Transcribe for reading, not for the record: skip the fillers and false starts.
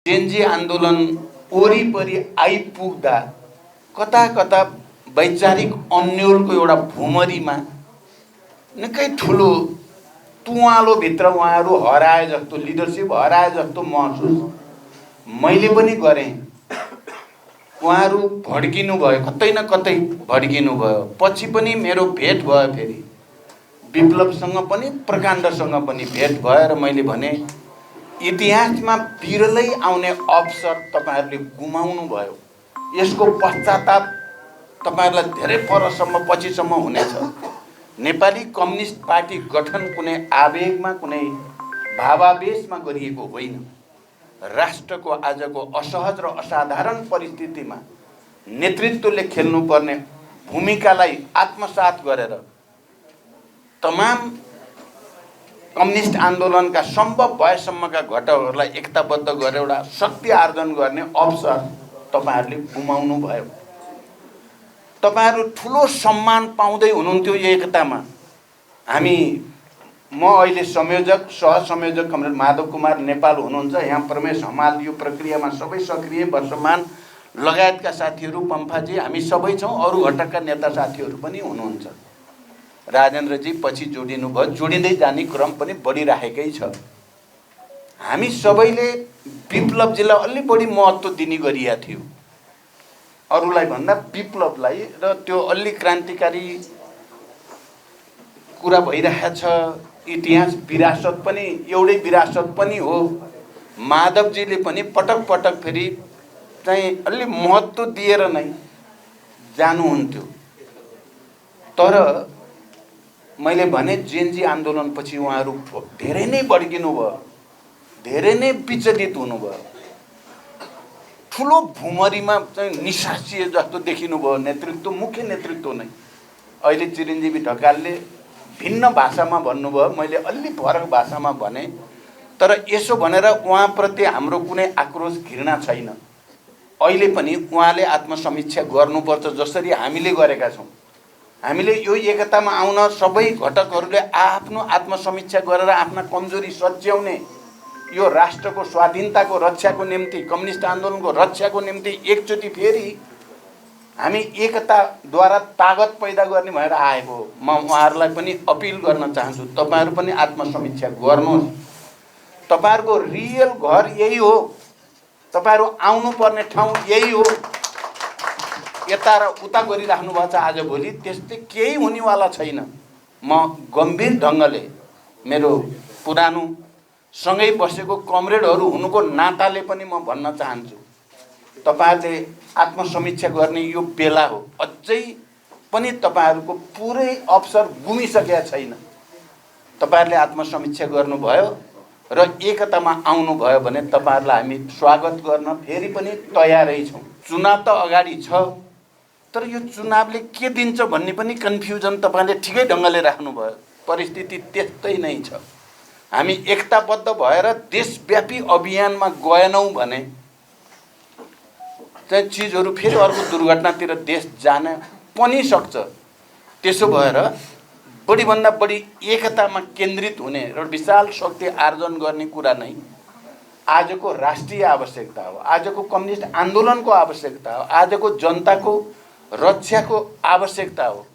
Gen Z आन्दोलन वरिपरि आइपुग्दा कता कता वैचारिक अन्योलको एउटा भुमरीमा निकै ठुलो तुवालोभित्र उहाँहरू हराए जस्तो, लिडरसिप हराए जस्तो महसुस मैले पनि गरेँ। उहाँहरू भड्किनु भयो, कतै न कतै भड्किनु भयो। पछि पनि मेरो भेट भयो, फेरि विप्लवसँग पनि प्रकाण्डसँग पनि भेट भयो र मैले भने इतिहासमा बिरलै आउने अवसर तपाईहरुले गुमाउनु भयो। यसको पश्चाताप तपाईहरुलाई धेरै परसम्म पछिसम्म हुनेछ। नेपाली कम्युनिस्ट पार्टी गठन कुनै आवेगमा, कुनै भावावेशमा गरिएको होइन। राष्ट्रको आजको असहज र असाधारण परिस्थितिमा नेतृत्वले खेल्नुपर्ने भूमिकालाई आत्मसात गरेर तमाम कम्युनिस्ट आन्दोलनका सम्भव भएसम्मका घटकहरूलाई एकताबद्ध गरेर एउटा शक्ति आर्जन गर्ने अवसर तपाईहरुले गुमाउनु भयो। तपाईहरु ठुलो सम्मान पाउँदै हुनुहुन्थ्यो यो एकतामा। म अहिले संयोजक सहसंयोजक कमरेड माधव कुमार नेपाल हुनुहुन्छ। यहाँ प्रमेश हमाल यो प्रक्रियामा सबै सक्रिय, वर्षमान लगायतका साथीहरू, पम्फाजी, हामी सबै छौं। अरु घटकका नेता साथीहरू पनि हुनुहुन्छ। राजेन्द्रजी पछि जोडिनु भयो, जोडिँदै जाने क्रम पनि बढिराखेकै छ। हामी सबैले विप्लवजीलाई अलि बढी महत्त्व दिने गरिया थियो अरूलाई भन्दा विप्लवलाई, र त्यो अलि क्रान्तिकारी कुरा भइरहेछ। इतिहास विरासत पनि एउटै विरासत पनि हो। माधवजीले पनि पटक पटक फेरि चाहिँ अलि महत्त्व दिएर नै जानुहुन्थ्यो। तर मैले भने जेनजी आन्दोलनपछि उहाँहरू धेरै नै बढ्किनु भयो, धेरै नै विचलित हुनुभयो। ठुलो भुमरीमा चाहिँ निसासिए जस्तो देखिनु भयो नेतृत्व, मुख्य नेतृत्व नै। अहिले चिरञ्जीवी ढकालले भिन्न भाषामा भन्नुभयो, मैले अलि फरक भाषामा भने। तर यसो भनेर उहाँप्रति हाम्रो कुनै आक्रोश, घृणा छैन। अहिले पनि उहाँले आत्मसमीक्षा गर्नुपर्छ, जसरी हामीले गरेका छौँ। हामीले यो एकतामा आउन सबै घटकहरूले आफ्नो आत्मसमीक्षा गरेर आफ्ना कमजोरी सच्याउने, यो राष्ट्रको स्वाधीनताको रक्षाको निम्ति, कम्युनिस्ट आन्दोलनको रक्षाको निम्ति एकचोटि फेरि हामी एकताद्वारा तागत पैदा गर्ने भएर आएको। म उहाँहरूलाई पनि अपिल गर्न चाहन्छु, तपाईहरु पनि आत्मसमीक्षा गर्नुहोस्। तपाईहरुको रियल घर यही हो, तपाईहरु आउनुपर्ने ठाउँ यही हो। यता र उता गरिराख्नु भएको छ आजभोलि, त्यस्तै केही हुनेवाला छैन। म गम्भीर ढङ्गले मेरो पुरानो सँगै बसेको कमरेडहरू हुनुको नाताले पनि म भन्न चाहन्छु, तपाईहरुले आत्मसमीक्षा गर्ने यो बेला हो। अझै पनि तपाईहरुको पुरै अवसर गुमिसकेका छैन। तपाईहरुले आत्मसमीक्षा गर्नुभयो र एकतामा आउनुभयो भने तपाईहरुलाई हामी स्वागत गर्न फेरि पनि तयारै छौँ। चुनाव त अगाडि छ, तर यो चुनावले के दिन्छ भन्ने पनि कन्फ्युजन तपाईले ठिकै ढङ्गले राख्नुभयो। परिस्थिति त्यस्तै नै छ। हामी एकताबद्ध भएर देशव्यापी अभियानमा गएनौँ भने चाहिँ चिजहरू फेरि अर्को दुर्घटनातिर देश जान पनि सक्छ। त्यसो भएर बढीभन्दा बढी एकतामा केन्द्रित हुने र विशाल शक्ति आर्जन गर्ने कुरा नै आजको राष्ट्रिय आवश्यकता हो, आजको कम्युनिस्ट आन्दोलनको आवश्यकता हो, आजको जनताको रक्षाको आवश्यकता हो।